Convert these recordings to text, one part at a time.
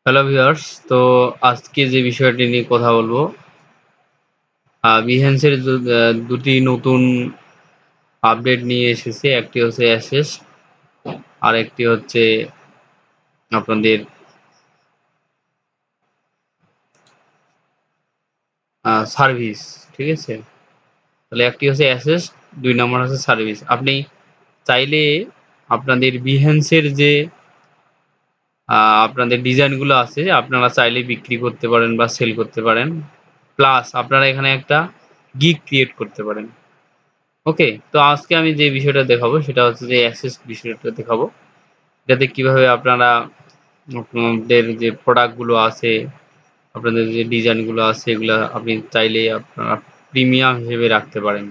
Hello viewers, তো আজকে যে বিষয়টি নিয়ে কথা বলবো, বিহেন্সের দুটি নতুন আপডেট নিয়ে এসেছে। একটি হচ্ছে অ্যাসেস, আর একটি হচ্ছে আপনাদের সার্ভিস। ঠিক আছে, তাহলে একটি হচ্ছে অ্যাসেস, 2 নম্বর হচ্ছে সার্ভিস। আপনি চাইলে আপনাদের বিহেন্সের যে আপনাদের ডিজাইনগুলো আছে, আপনারা চাইলে বিক্রি করতে পারেন বা সেল করতে পারেন। প্লাস আপনারা এখানে একটা গিগ ক্রিয়েট করতে পারেন। ওকে, তো আজকে আমি যে বিষয়টা দেখাবো সেটা হচ্ছে যে অ্যাসেস বিষয়টা দেখাবো। যাতে কিভাবে আপনারা আপনাদের যে প্রোডাক্টগুলো আছে, আপনাদের যে ডিজাইনগুলো আছে, এগুলা আপনি চাইলে আপনারা প্রিমিয়াম হিসেবে রাখতে পারেন।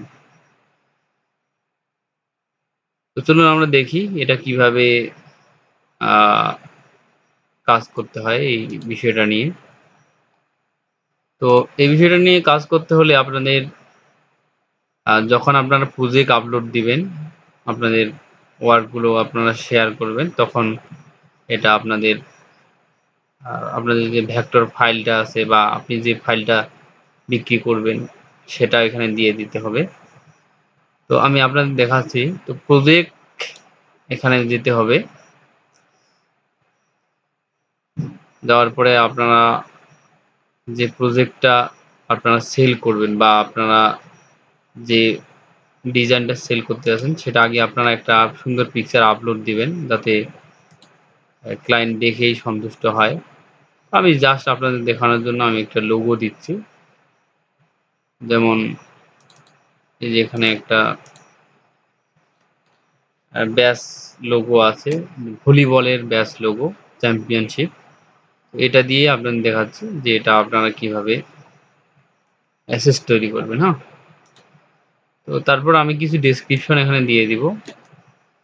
তো চলুন আমরা দেখি এটা কিভাবে কাজ করতে হয় এই বিষয়টা নিয়ে। তো এই বিষয়টা নিয়ে কাজ করতে হলে আপনাদের যখন আপনারা প্রজেক্ট আপলোড দিবেন, আপনাদের ওয়ার্কগুলো আপনারা শেয়ার করবেন, তখন এটা আপনাদের যে ভেক্টর ফাইলটা আছে বা আপনি যে ফাইলটা বিক্রি করবেন সেটা এখানে দিয়ে দিতে হবে। তো আমি আপনাদের দেখাচ্ছি। তো প্রজেক্ট এখানে যেতে হবে। যাওয়ার পরে আপনারা যে প্রজেক্টটা আপনারা সেল করবেন বা আপনারা যে ডিজাইনটা সেল করতে যাচ্ছেন সেটা আগে আপনারা একটা সুন্দর পিকচার আপলোড দিবেন, যাতে ক্লায়েন্ট দেখেই সন্তুষ্ট হয়। আমি জাস্ট আপনাদের দেখানোর জন্য আমি একটা লোগো দিচ্ছি। যেমন এই যে এখানে একটা ব্যাস লোগো আছে, ভলিবলের ব্যাস লোগো, চ্যাম্পিয়নশিপ। এটা দিয়ে আপনাদের দেখাচ্ছি যে এটা আপনারা কিভাবে অ্যাসেস তৈরি করবেন। হ্যাঁ, তো তারপর আমি কিছু ডেসক্রিপশন এখানে দিয়ে দিব।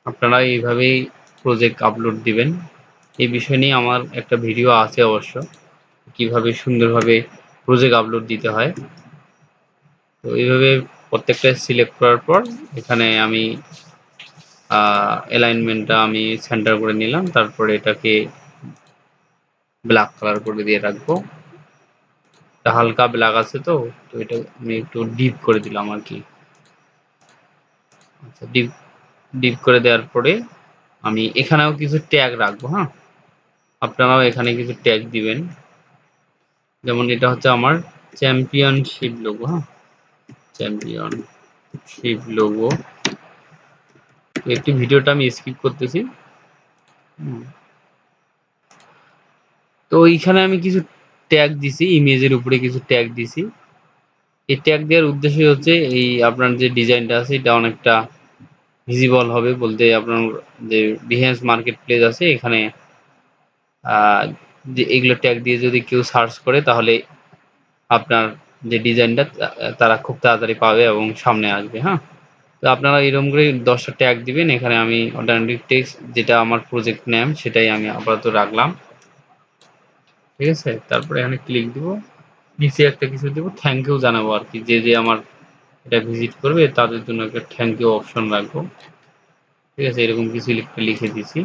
আপনারা এইভাবেই প্রজেক্ট আপলোড দিবেন। এই বিষয় নিয়ে আমার একটা ভিডিও আছে অবশ্য, কিভাবে সুন্দরভাবে প্রজেক্ট আপলোড দিতে হয়। তো এইভাবে প্রত্যেকটা সিলেক্ট করার পর এখানে আমি অ্যালাইনমেন্টটা আমি সেন্টার করে নিলাম। তারপরে এটাকে ব্ল্যাক কালার করে দিয়ে রাখবো। এটা হালকা ব্ল্যাক আছে, তো তো এটা আমি একটু ডিপ করে দিলাম আর কি। আচ্ছা, ডিপ ডিপ করে দেওয়ার পরে আমি এখানেও কিছু ট্যাগ রাখবো। হ্যাঁ, আপনারাও এখানে কিছু ট্যাগ দিবেন। যেমন এটা হচ্ছে আমার চ্যাম্পিয়নশিপ লোগো। হ্যাঁ, চ্যাম্পিয়নশিপ লোগো। একটি ভিডিওটা আমি স্কিপ করতেছি। তো এইখানে আমি কিছু ট্যাগ দিছি, ইমেজের উপরে কিছু ট্যাগ দিছি। এই ট্যাগ দেওয়ার উদ্দেশ্য হচ্ছে এই আপনার যে ডিজাইনটা আছে এটা অনেকটা ভিজিবল হবে, বলতে আপনার যে বিহেন্স মার্কেট প্লেস আছে এখানে যে এগুলো ট্যাগ দিয়ে যদি কেউ সার্চ করে তাহলে আপনার যে ডিজাইনটা তারা খুব তাড়াতাড়ি পাবে এবং সামনে আসবে। হ্যাঁ, তো আপনারা এরকম করে 10টা ট্যাগ দিবেন। এখানে আমি অল্টারনেটিভ টেক্সট যেটা আমার প্রজেক্ট নেম সেটাই আমি আপাতত রাখলাম। ঠিক আছে, তারপরে এখানে ক্লিক দিব, নিচে একটা কিছু দেবো, থ্যাংক ইউ জানাবো আর কি। যে আমার এটা ভিজিট করবে তাদের জন্য একটা থ্যাংক ইউ অপশন রাখবো। ঠিক আছে, এরকম কিছু লিখে দিছি।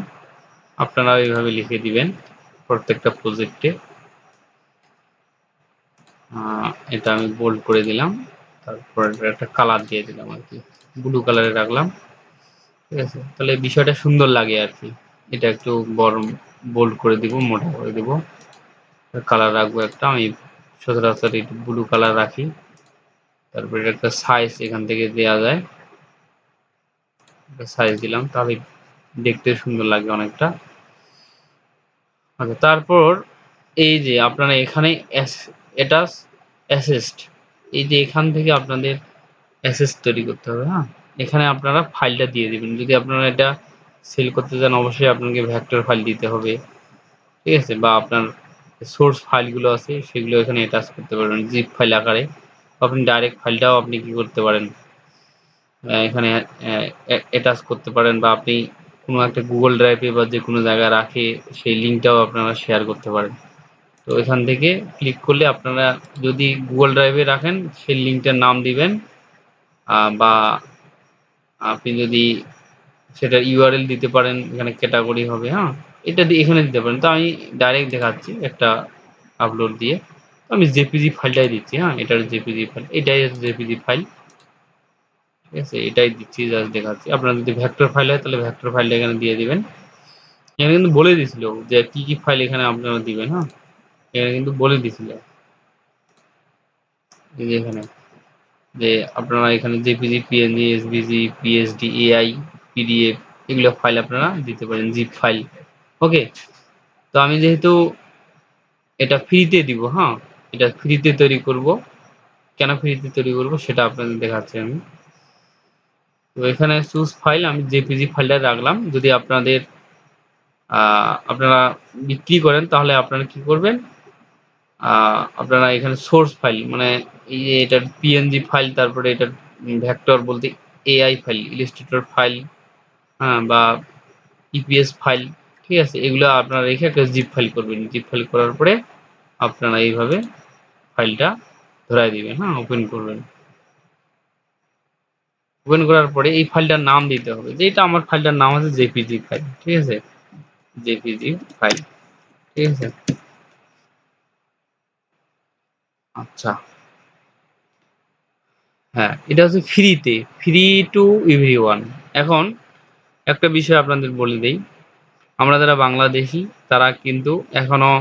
আপনারা এইভাবে লিখে দিবেন প্রত্যেকটা প্রজেক্টে। এটা আমি বোল্ড করে দিলাম। তারপর একটা কালার দিয়ে দিলাম আর কি, ব্লু কালারে রাখলাম। ঠিক আছে, তাহলে বিষয়টা সুন্দর লাগে আর কি। এটা একটু বড় বোল্ড করে দিব, মোটা করে দিব। কালার রাখবো একটা, আমি সচরাচর একটু ব্লু কালার রাখি। তারপরে একটা সাইজ এখান থেকে দেওয়া যায়, একটা সাইজ দিলাম, তাহলে দেখতে সুন্দর লাগে অনেকটা। আচ্ছা, তারপর এই যে আপনারা এখানে এটা অ্যাসেস্ট, এই যে এখান থেকে আপনাদের অ্যাসেস তৈরি করতে হবে। হ্যাঁ, এখানে আপনারা ফাইলটা দিয়ে দিবেন। যদি আপনারা এটা সেল করতে চান অবশ্যই আপনাকে ভেক্টর ফাইল দিতে হবে। ঠিক আছে, বা আপনার সোর্স ফাইলগুলো আছে সেগুলো এখানে অ্যাটাচ করতে পারবেন জিপ ফাইল আকারে। আপনি ডাইরেক্ট ফাইলটাও আপনি কি করতে পারেন, এখানে অ্যাটাচ করতে পারেন, বা আপনি কোনো একটা গুগল ড্রাইভে বা যে কোনো জায়গায় রাখে সেই লিঙ্কটাও আপনারা শেয়ার করতে পারেন। তো এখান থেকে ক্লিক করলে আপনারা যদি গুগল ড্রাইভে রাখেন সেই লিঙ্কটার নাম দিবেন, বা আপনি যদি সেটার ইউআরএল দিতে পারেন, এখানে ক্যাটাগরি হবে। হ্যাঁ, এটা দিয়ে এখানে দিতে পারেন। তো আমি ডাইরেক্ট দেখাচ্ছি একটা আপলোড দিয়ে। তো আমি জেপিজি ফাইলটাই দিচ্ছি, হ্যাঁ? এটার জেপিজি ফাইল, এটাই হচ্ছে জেপিজি ফাইল। ঠিক আছে? এটাই দিচ্ছি, জাস্ট দেখাচ্ছি। আপনার যদি ভেক্টর ফাইল হয় তাহলে ভেক্টর ফাইলটা এখানে দিয়ে দিবেন। এখানে কিন্তু বলে দিছিল যে কি ফাইল এখানে আপনারা দিবেন, হ্যাঁ? এখানে কিন্তু বলে দিছিল যে এখানে যে আপনারা এখানে JPG, PNG, SVG, PSD, AI, PDF এগুলো ফাইল আপনারা দিতে পারেন, জিপ ফাইল। ওকে? তো আমি যেহেতু এটা ফ্রিতে দিব, হ্যাঁ? এটা ফ্রিতে তৈরি করব। কেন ফ্রিতে তৈরি করব সেটা আপনাদের দেখাচ্ছি আমি। তো এখানে চুজ ফাইল, আমি জেপিজি ফাইলটা রাখলাম। যদি আপনারা বিক্রি করেন তাহলে আপনারা কি করবেন, আপনারা এখানে সোর্স ফাইল মানে এই যে এটার পিএনজি ফাইল, তারপরে এটার ভেক্টর বলতে এআই ফাইল, ইলাস্ট্রেটর ফাইল, হ্যাঁ, বা ইপিএস ফাইল, ঠিক আছে? এগুলো আপনারা রেখে একটা জিপ ফাইল করবেন। জিপ ফাইল করার পরে আপনারা এইভাবে ফাইলটা ধরাই দিবেন, হ্যাঁ? ওপেন করবেন। ওপেন করার পরে এই ফাইলটার নাম দিতে হবে, যে এটা আমার ফাইলটার নাম আছে জেপিজি ফাইল, ঠিক আছে? জেপিজি ফাইল, ঠিক আছে? আচ্ছা, হ্যাঁ, এটা হচ্ছে ফ্রিতে, ফ্রি টু এভরিওয়ান। এখন একটা বিষয় আপনাদের বলে দেই, আমরা যারা বাংলাদেশি তারা কিন্তু এখনো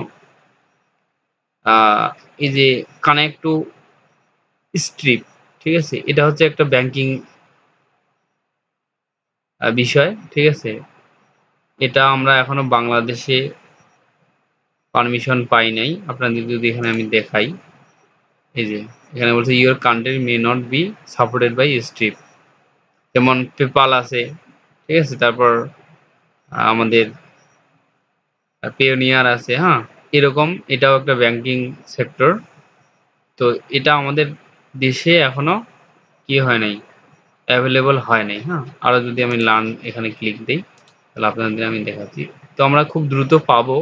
এই যে কানেক্ট টু স্ট্রিপ, ঠিক আছে? এটা হচ্ছে একটা ব্যাংকিং বিষয়, ঠিক আছে? এটা আমরা এখনো বাংলাদেশে পারমিশন পাই নাই। আপনাদের যদি এখানে আমি দেখাই, এই যে এখানে বলছে your country may not be supported by Stripe. যেমন পেপাল আছে, ঠিক আছে? তারপর আমাদের পেওনিয়ার আছে, হ্যাঁ? এরকম এটাও একটা ব্যাংকিং সেক্টর। তো এটা আমাদের দেশে এখনো কি হয় নাই, অ্যাভেলেবল হয় নাই, হ্যাঁ? আরো যদি আমি লার্ন এখানে ক্লিক দিই তাহলে আপনাদের আমি দেখাচ্ছি। তো আমরা খুব দ্রুত পাবো।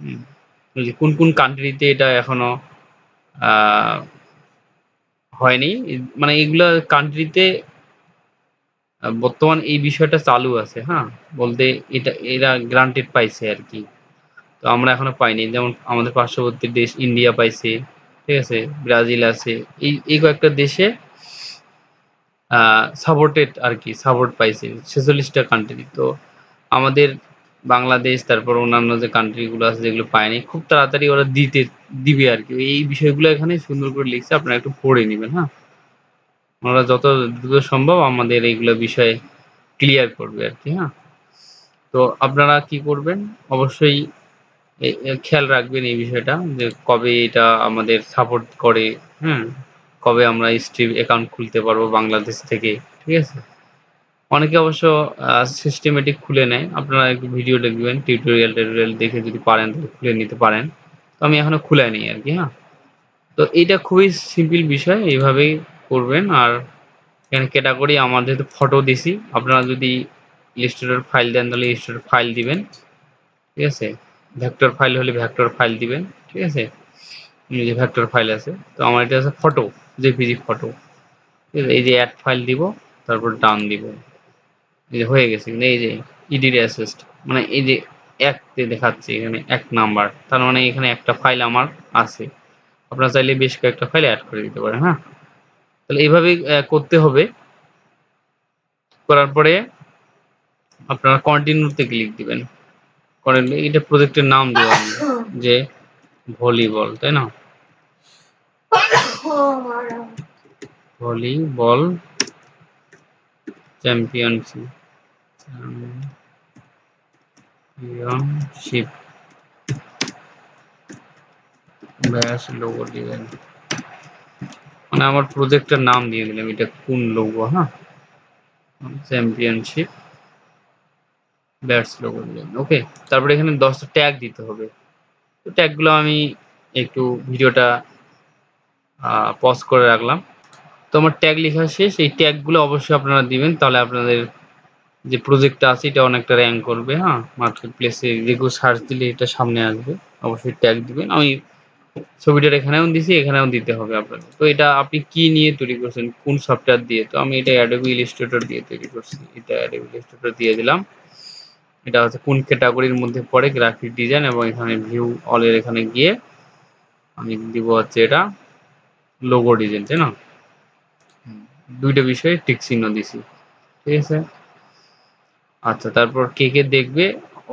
হুম, যে কোন কোন কান্ট্রিতে এটা এখনো আহ, হয়নি, মানে এগুলা কান্ট্রিতে বর্তমান এই বিষয়টা চালু আছে, হ্যাঁ? বলতে এটা এরা গ্রান্টেড পাইছে আর কি। তো আমরা এখনো পাইনি। যেমন আমাদের পার্শ্ববর্তী দেশ ইন্ডিয়া পাইছে, ঠিক আছে? ব্রাজিল আছে। এই কয়েকটা দেশে সাপোর্টেড আর কি, সাপোর্ট পাইছে 46টা কান্ট্রি। তো আমাদের বাংলাদেশ, তারপর অন্যান্য যে কান্ট্রিগুলো আছে যেগুলো পায়নি, খুব তাড়াতাড়ি ওরা দিবে আর কি। এই বিষয়গুলো এখানে সুন্দর করে লিখছে, আপনারা একটু পড়ে নেবেন, হ্যাঁ? ওরা যত দ্রুত সম্ভব আমাদের এইগুলো বিষয়ে ক্লিয়ার করবে আর কি, হ্যাঁ? তো আপনারা কি করবেন, অবশ্যই খেয়াল রাখবেন এই বিষয়টা, যে কবে এটা আমাদের সাপোর্ট করে, হ্যাঁ? কবে আমরা স্ট্রিম অ্যাকাউন্ট খুলতে পারবো বাংলাদেশ থেকে, ঠিক আছে? অনেকে অবশ্য সিস্টেমেটিক খুলে নেয়। আপনারা একটু ভিডিও দেখবেন, টিউটোরিয়াল দেখে যদি পারেন তাহলে খুলে নিতে পারেন। তো আমি এখনো খুলে নিই আর কি, হ্যাঁ? তো এইটা খুবই সিম্পল বিষয়, এইভাবেই করবেন। আর এখানে ক্যাটাগরি আমার যেহেতু ফটো দিছি, আপনারা যদি ইলাস্ট্রেটর ফাইল দেন তাহলে ইলাস্ট্রেটর ফাইল দিবেন, ঠিক আছে? ভেক্টর ফাইল হলে ভেক্টর ফাইল দিবেন, ঠিক আছে? এই যে ভেক্টর ফাইল আছে, তো আমার এটা আছে ফটো, জেপিজি ফটো, ঠিক আছে? এই যে অ্যাড ফাইল দিব, তারপর ডান দিব, এই যে হয়ে গেছে। কিন্তু এই যে ইডিট অ্যাসিস্ট, মানে এই যে এক দেখাচ্ছে এখানে 1 নাম্বার, তার মানে এখানে একটা ফাইল আমার আছে। আপনারা চাইলে বেশ কয়েকটা ফাইল অ্যাড করে দিতে পারেন, হ্যাঁ? তাহলে এইভাবেই করতে হবে। করার পরে আপনারা কন্টিনিউতে ক্লিক দিবেন। কন্টিনিউ, এটা প্রজেক্টের নাম দিব আমি, যে ভলিবল, তাই না? ভলিবল চ্যাম্পিয়নশিপ, চ্যাম্পিয়নশিপ ব্যাস লোগো দিবেন। মানে আমার প্রজেক্টের নাম দিয়ে দিলাম, এটা কোন লোগো, হ্যাঁ? চ্যাম্পিয়নশিপ ব্যাটস লোগো দিলেন, ওকে? তারপরে এখানে 10টা ট্যাগ দিতে হবে। তো ট্যাগগুলো আমি একটু ভিডিওটা পজ করে রাখলাম। তো আমার ট্যাগ লেখা শেষ। এই ট্যাগগুলো অবশ্যই আপনারা দিবেন, তাহলে আপনাদের যে প্রজেক্টটা আছে এটা অনেকটা র্যাঙ্ক করবে, হ্যাঁ? মার্কেট প্লেসে যেগুলো সার্চ দিলে এটা সামনে আসবে। অবশ্যই ট্যাগ দিবেন। আমি ছবিটার এখানেও দিছি, এখানেও দিতে হবে আপনাদের। তো এটা আপনি কি নিয়ে তৈরি করছেন, কোন সফটওয়্যার দিয়ে? তো আমি এটা Adobe Illustrator দিয়ে তৈরি করছি। এটা Adobe Illustrator দিয়ে দিলাম। এটা হচ্ছে কোন ক্যাটাগরির মধ্যে পড়ে গ্রাফিক ডিজাইন, এবং এখানে ভিউ অলের এখানে গিয়ে আমি দিব হচ্ছে এটা লোগো ডিজাইন, তাই না? দুইটা বিষয়ে টিক চিহ্ন দিছি, ঠিক আছে। আচ্ছা, তারপর কে কে দেখবে?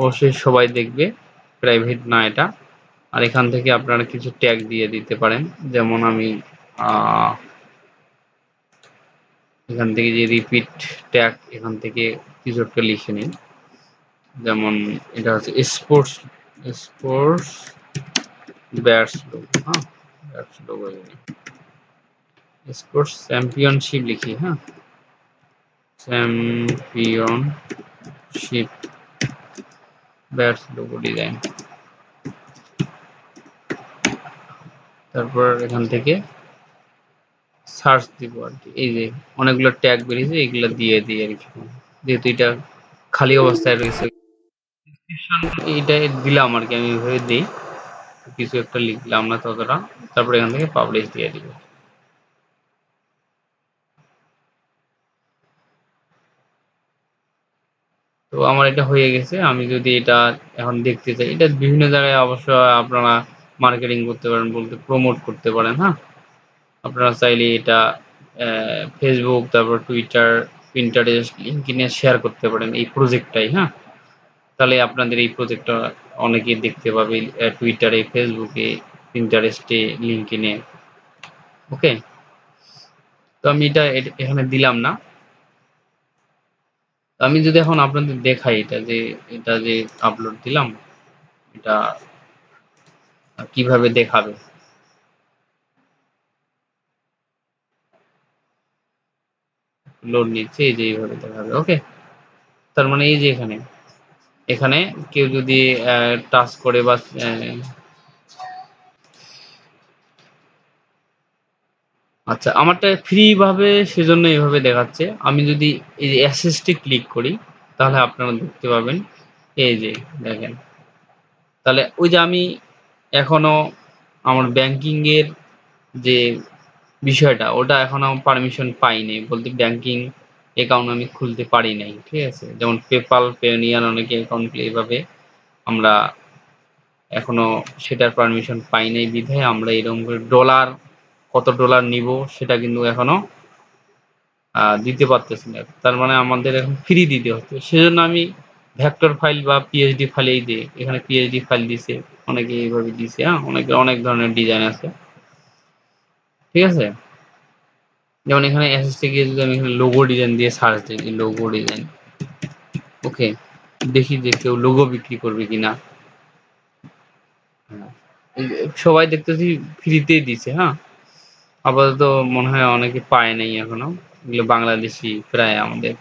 অবশ্যই সবাই দেখবে, প্রাইভেট না এটা। আর এখান থেকে আপনারা কিছু ট্যাগ দিয়ে দিতে পারেন, যেমন আমি এখান থেকে যে রিপিট ট্যাগ, এখান থেকে কিছু একটা লিখে নিন, যেমন এটা হচ্ছে স্পোর্টস স্পোর্টস ব্যাটস লোগো, হ্যাঁ, ব্যাটস লোগো, স্পোর্টস চ্যাম্পিয়নশিপ লিখি, হ্যাঁ, চ্যাম্পিয়নশিপ ব্যাটস লোগো ডিজাইন। তারপর এখান থেকে সার্চ দিব আর কি, এই যে অনেকগুলো ট্যাগ বেরিয়েছে, এগুলো দিয়ে দিই আর কি, যেহেতু এটা খালি অবস্থায় রয়েছে। এইটা দিলাম আর কি, আমি এইভাবে দিই, কিছু একটা লিখলাম না ততটা, তারপরে এখান থেকে পাবলিশ দিয়ে দিব। তো আমার এটা হয়ে গেছে। আমি যদি এটা এখন দেখতে চাই, এটা বিভিন্ন জায়গায় অবশ্য আপনারা মার্কেটিং করতে পারেন, বলতে প্রমোট করতে পারেন, হ্যাঁ। আপনারা চাইলে এটা ফেসবুক, তারপর টুইটার, পিন্টারেস্ট, লিঙ্কডইনে শেয়ার করতে পারেন এই প্রজেক্টটাই, হ্যাঁ। তাহলে আপনাদের এই প্রজেক্টটা অনেকেই দেখতে পাবে, টুইটারে, ফেসবুকে, পিন্টারেস্টে, লিঙ্কডইনে। ওকে, তো আমি এটা এখানে দিলাম না। আমি যদি এখন আপনাদের দেখাই, এটা যে আপলোড দিলাম, এটা কিভাবে দেখাবে, লোড নিচ্ছে, এই যে এইভাবে দেখাবে। ওকে, তার মানে এই যে এখানে এখানে কেউ যদি টাচ করে বা আচ্ছা, আমারটা ফ্রি ভাবে সেজন্য এইভাবে দেখাচ্ছে। আমি যদি এই যে অ্যাসেসটে ক্লিক করি, তাহলে আপনারা দেখতে পাবেন, এই যে দেখেন, তাহলে ওই যে আমি এখনো আমার ব্যাংকিং এর যে বিষয়টা, ওটা এখনো পারমিশন পাইনি, বলতে ব্যাংকিং অ্যাকাউন্ট আমি খুলতে পারি নাই, ঠিক আছে। যেমন পেপাল, পেওনিয়ার, অনেকে অ্যাকাউন্ট এইভাবে আমরা এখনো সেটার পারমিশন পাই নাই, বিধায় আমরা এরকম করে ডলার, কত ডলার নিব সেটা কিন্তু এখনো দিতে পারতেছি না। তার মানে আমাদের এখন ফ্রি দিতে হচ্ছে। সেজন্য আমি ভেক্টর ফাইল বা পিএইচডি ফাইল, এই যে এখানে পিএইচডি ফাইল দিছে, অনেকে এইভাবে দিছে, হ্যাঁ, অনেকে অনেক ধরনের ডিজাইন আছে, ঠিক আছে। যেমন এখানে এসএসটি গিয়ে যদি আমি এখানে লোগো ডিজাইন দিয়ে সার্চ দিই, লোগো ডিজাইন, ওকে, দেখি যে কেউ লোগো বিক্রি করবে কিনা। হ্যাঁ, সবাই দেখতেছি ফ্রিতেই দিছে, হ্যাঁ। আপাতত মনে হয় অনেকে পায় নাই এখনো, এগুলো বাংলাদেশি প্রায় আমাদের।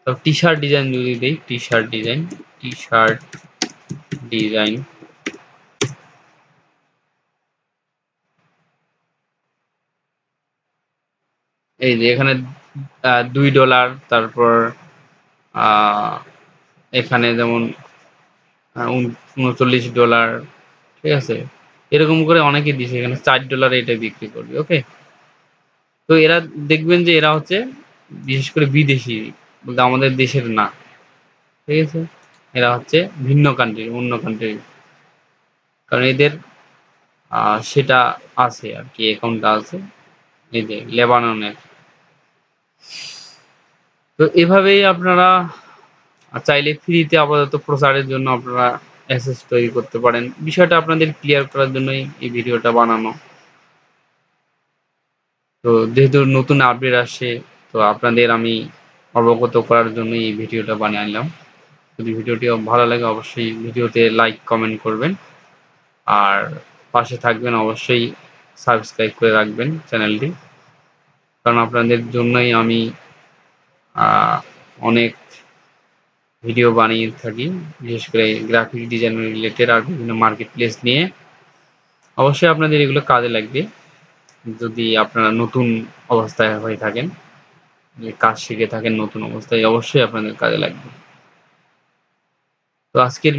তো টি শার্ট ডিজাইন যদি দিই, T shirt design, T shirt design, এই যে এখানে $2, তারপর আহ, এখানে যেমন $39, ঠিক আছে। এরকম করে অনেকে দিছে, এখানে $4 এটা বিক্রি করবে। ওকে, তো এরা দেখবেন যে এরা হচ্ছে বিশেষ করে বিদেশি, বলতে আমাদের দেশের না, ঠিক আছে। এরা হচ্ছে ভিন্ন কান্ট্রির, অন্য কান্ট্রির, কারণ এদের সেটা আছে আর কি, অ্যাকাউন্টটা আছে এই যে লেবাননের। তো এভাবেই আপনারা চাইলে ফ্রিতে আপাতত প্রচারের জন্য আপনারা অ্যাসেস তৈরি করতে পারেন। বিষয়টা আপনাদের ক্লিয়ার করার জন্যই এই ভিডিওটা বানানো। তো যেহেতু নতুন আপডেট আসছে, তো আপনাদের আমি অবগত করার জন্যই এই ভিডিওটা বানিয়ে আনলাম। যদি ভিডিওটি ভালো লাগে, অবশ্যই ভিডিওতে লাইক, কমেন্ট করবেন, আর পাশে থাকবেন, অবশ্যই সাবস্ক্রাইব করে রাখবেন চ্যানেলটি, কারণ আপনাদের জন্যই আমি অনেক ভিডিও বানিয়ে থাকি, বিশেষ করে গ্রাফিক ডিজাইন রিলেটেড আর বিভিন্ন মার্কেট প্লেস নিয়ে। অবশ্যই আপনাদের এগুলো কাজে লাগবে, যদি আপনারা নতুন অবস্থায় হয়ে থাকেন, কাজ শিখে থাকেন নতুন অবস্থায়, অবশ্যই আপনাদের কাজে লাগবে। তো আজকের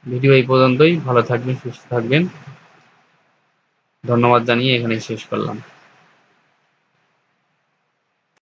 ভিডিও এই পর্যন্তই। ভালো থাকবেন, সুস্থ থাকবেন, ধন্যবাদ জানিয়ে এখানে শেষ করলাম।